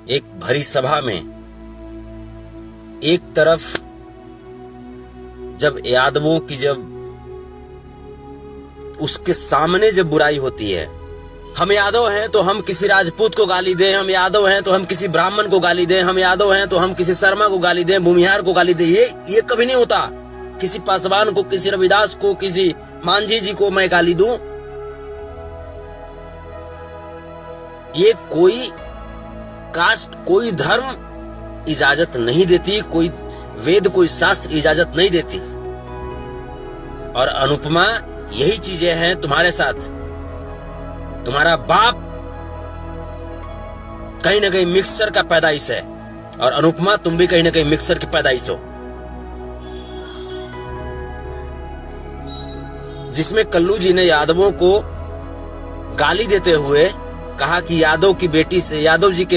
एक भरी सभा में एक तरफ जब यादवों की जब उसके सामने जब बुराई होती है, हम यादव हैं तो हम किसी राजपूत को गाली दें, हम यादव हैं तो हम किसी ब्राह्मण को गाली दें, हम यादव हैं तो हम किसी शर्मा को गाली दें, भूमिहार को गाली दें, ये कभी नहीं होता। किसी पासवान को, किसी रविदास को, किसी मांझी जी को मैं गाली दूं, ये कोई कास्ट, कोई धर्म इजाजत नहीं देती, कोई वेद, कोई शास्त्र इजाजत नहीं देती। और अनुपमा यही चीजें हैं तुम्हारे साथ। तुम्हारा बाप कहीं ना कहीं मिक्सर का पैदाइश है और अनुपमा तुम भी कहीं ना कहीं मिक्सर की पैदाइश हो, जिसमें कल्लू जी ने यादवों को गाली देते हुए कहा कि यादव की बेटी से, यादव जी के